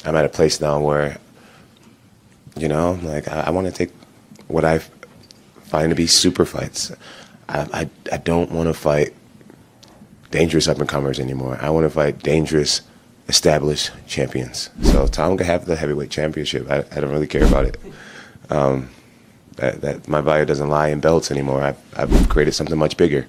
I'm at a place now where, like I want to take what I find to be super fights. I don't want to fight dangerous up-and-comers anymore. I want to fight dangerous, established champions. So Tom can have the heavyweight championship. I don't really care about it. That my value doesn't lie in belts anymore. I've created something much bigger.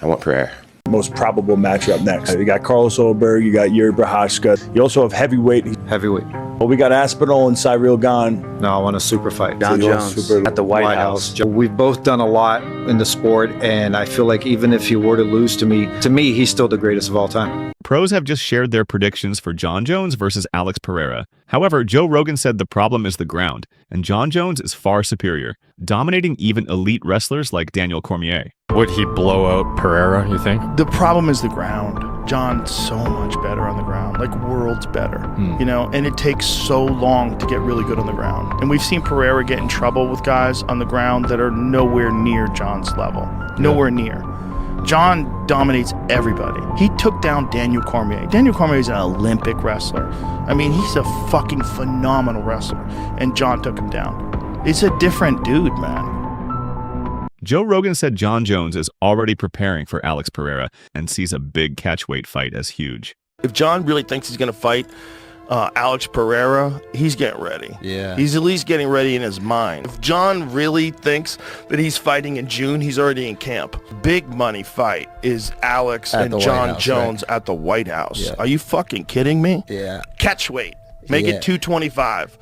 I want Pereira. Most probable matchup next. You got Carlos Solberg, you got Yuri Prochazka. You also have heavyweight. Heavyweight. Well, we got Aspinall and Cyril Gane. No, I want a super fight. Jon Jones at the White House. We've both done a lot in the sport, and I feel like even if he were to lose to me, he's still the greatest of all time. Pros have just shared their predictions for Jon Jones versus Alex Pereira. However, Joe Rogan said the problem is the ground, and Jon Jones is far superior, dominating even elite wrestlers like Daniel Cormier. Would he blow out Pereira, you think? The problem is the ground. Jon's so much better on the ground, like worlds better, and it takes so long to get really good on the ground. And we've seen Pereira get in trouble with guys on the ground that are nowhere near Jon's level, nowhere near. Jon dominates everybody. He took down Daniel Cormier. Daniel Cormier is an Olympic wrestler. I mean, he's a fucking phenomenal wrestler, and Jon took him down. It's a different dude, man. Joe Rogan said Jon Jones is already preparing for Alex Pereira and sees a big catchweight fight as huge. If Jon really thinks he's going to fight Alex Pereira, he's getting ready. Yeah. He's at least getting ready in his mind. If Jon really thinks that he's fighting in June, he's already in camp. Big money fight is Alex and Jon Jones at the White House. Yeah. Are you fucking kidding me? Yeah. Catchweight. Make it 225.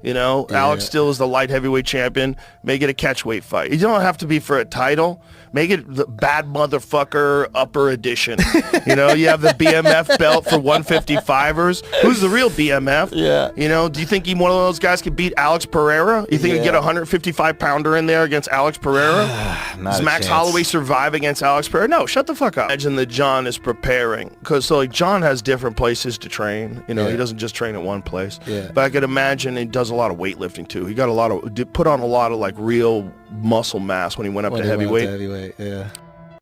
Alex still is the light heavyweight champion. Make it a catchweight fight. You don't have to be for a title. Make it the bad motherfucker upper edition. You have the BMF belt for 155ers. Who's the real BMF? Yeah. Do you think one of those guys could beat Alex Pereira? You think you get a 155-pounder in there against Alex Pereira? Does Max Holloway survive against Alex Pereira? No, shut the fuck up. Imagine that Jon is preparing. Because Jon has different places to train. He doesn't just train at one place. Yeah. But I could imagine he does a lot of weightlifting too. He got put on a lot of like real muscle mass when he went up to heavyweight. Yeah.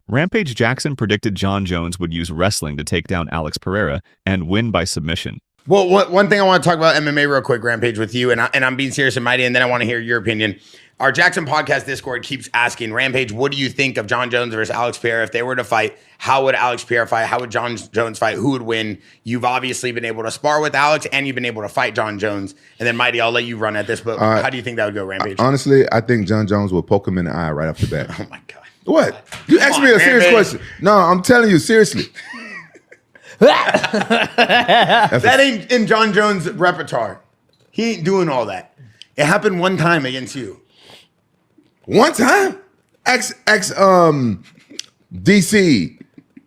Rampage Jackson predicted Jon Jones would use wrestling to take down Alex Pereira and win by submission. Well, one thing I want to talk about MMA real quick, Rampage, with you, and I'm being serious and mighty, and then I want to hear your opinion. Our Jackson Podcast Discord keeps asking, Rampage, what do you think of Jon Jones versus Alex Pereira? If they were to fight, how would Alex Pereira fight? How would Jon Jones fight? Who would win? You've obviously been able to spar with Alex, and you've been able to fight Jon Jones. And then, Mighty, I'll let you run at this, but how do you think that would go, Rampage? Honestly, I think Jon Jones will poke him in the eye right off the bat. Oh, my God. What? You asked me a serious question. No, I'm telling you, seriously. That ain't in Jon Jones' repertoire. He ain't doing all that. It happened one time against you. One time? DC.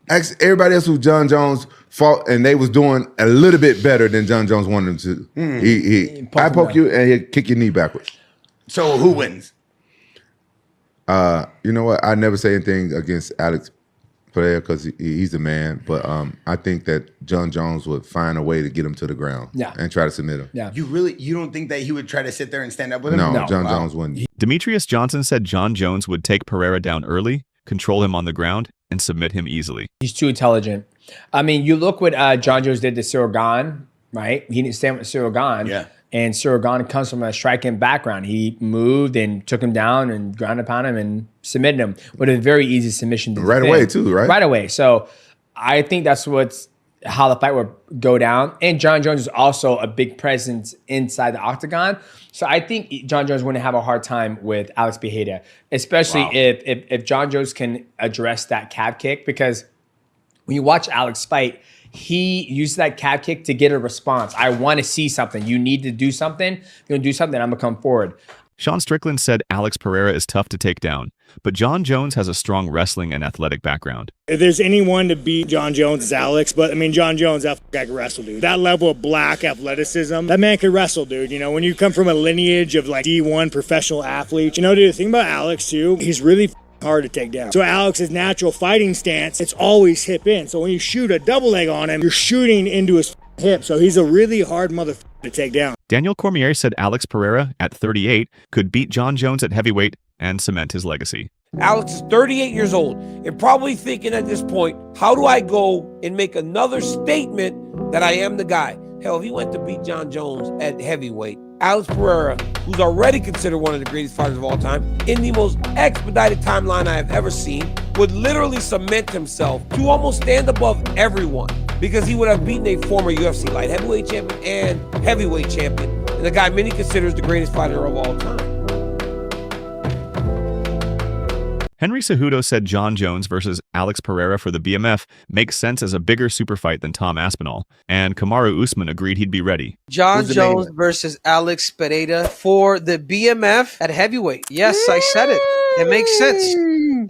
Everybody else who Jon Jones fought, and they was doing a little bit better than Jon Jones wanted them to. I poke you, and he'll kick your knee backwards. So who wins? You know what? I never say anything against Alex Pereira because he's a man, but I think that Jon Jones would find a way to get him to the ground and try to submit him. Yeah. You don't think that he would try to sit there and stand up with him? No, Jon Jones wouldn't. Demetrius Johnson said Jon Jones would take Pereira down early, control him on the ground, and submit him easily. He's too intelligent. I mean, you look what Jon Jones did to Cyril Gane, right? He didn't stand with Cyril Gane. Yeah. And Cyril Gane comes from a striking background. He moved and took him down and ground upon him and submitted him with a very easy submission. Right away, too, right? Right away. So I think that's how the fight would go down. And Jon Jones is also a big presence inside the octagon. So I think Jon Jones wouldn't have a hard time with Alex Pereira, especially if Jon Jones can address that calf kick. Because when you watch Alex fight, he used that calf kick to get a response. I want to see something. You need to do something. You're going to do something, I'm going to come forward. Sean Strickland said Alex Pereira is tough to take down, but Jon Jones has a strong wrestling and athletic background. If there's anyone to beat Jon Jones, it's Alex. But, I mean, Jon Jones, that guy can wrestle, dude. That level of black athleticism, that man can wrestle, dude. You know, when you come from a lineage of, like, D1 professional athletes. You know, dude, the thing about Alex, too, he's really hard to take down. So Alex's natural fighting stance, it's always hip in. So when you shoot a double leg on him, you're shooting into his hip. So he's a really hard motherfucker to take down. Daniel Cormier said Alex Pereira, at 38, could beat Jon Jones at heavyweight and cement his legacy. Alex is 38 years old and probably thinking at this point, how do I go and make another statement that I am the guy? Hell, if he went to beat Jon Jones at heavyweight, Alex Pereira, who's already considered one of the greatest fighters of all time, in the most expedited timeline I have ever seen, would literally cement himself to almost stand above everyone because he would have beaten a former UFC light heavyweight champion and heavyweight champion, and the guy many considers the greatest fighter of all time. Henry Cejudo said Jon Jones versus Alex Pereira for the BMF makes sense as a bigger super fight than Tom Aspinall, and Kamaru Usman agreed he'd be ready. Jon Jones versus Alex Pereira for the BMF at heavyweight. Yes, I said it. It makes sense.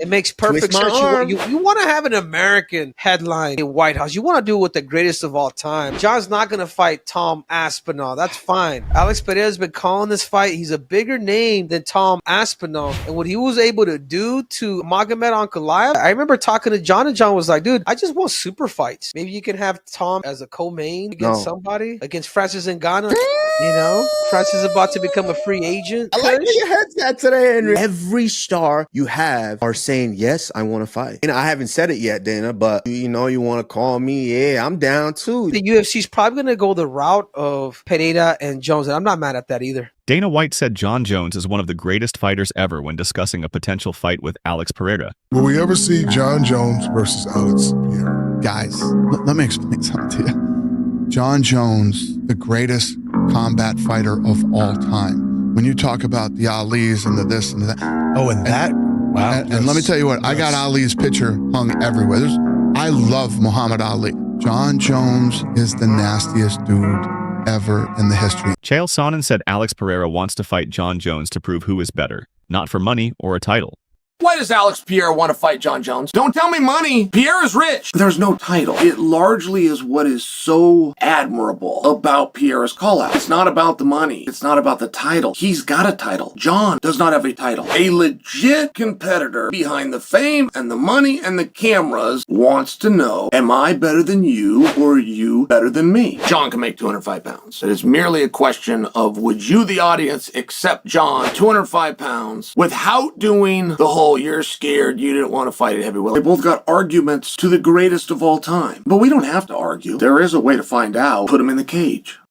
It makes perfect sense. You want to have an American headline in White House. You want to do it with the greatest of all time. John's not going to fight Tom Aspinall. That's fine. Alex Pereira's been calling this fight. He's a bigger name than Tom Aspinall. And what he was able to do to Magomed Ankalaev, I remember talking to John, and John was like, dude, I just want super fights. Maybe you can have Tom as a co-main against somebody, against Francis Ngannou. You know, Francis is about to become a free agent. I like where your head's at today, Henry. Every star you have are saying, yes, I want to fight. And I haven't said it yet, Dana, but you know, you want to call me, yeah, I'm down too. The UFC's probably going to go the route of Pereira and Jones, and I'm not mad at that either. Dana White said Jon Jones is one of the greatest fighters ever when discussing a potential fight with Alex Pereira. Will we ever see Jon Jones versus Alex Pereira? Guys, let me explain something to you. Jon Jones, the greatest combat fighter of all time. When you talk about the Alis and the this and the that. Oh, and that? Wow. And let me tell you what, I got Ali's picture hung everywhere. I love Muhammad Ali. Jon Jones is the nastiest dude ever in the history. Chael Sonnen said Alex Pereira wants to fight Jon Jones to prove who is better, not for money or a title. Why does Alex Pereira want to fight Jon Jones? Don't tell me money. Pereira's rich. There's no title. It largely is what is so admirable about Pereira's call-out. It's not about the money. It's not about the title. He's got a title. Jon does not have a title. A legit competitor behind the fame and the money and the cameras wants to know, am I better than you or are you better than me? Jon can make 205 pounds. It is merely a question of would you, the audience, accept Jon 205 pounds without doing the whole you're scared, you didn't want to fight at heavyweight. They both got arguments to the greatest of all time. But we don't have to argue. There is a way to find out. Put them in the cage.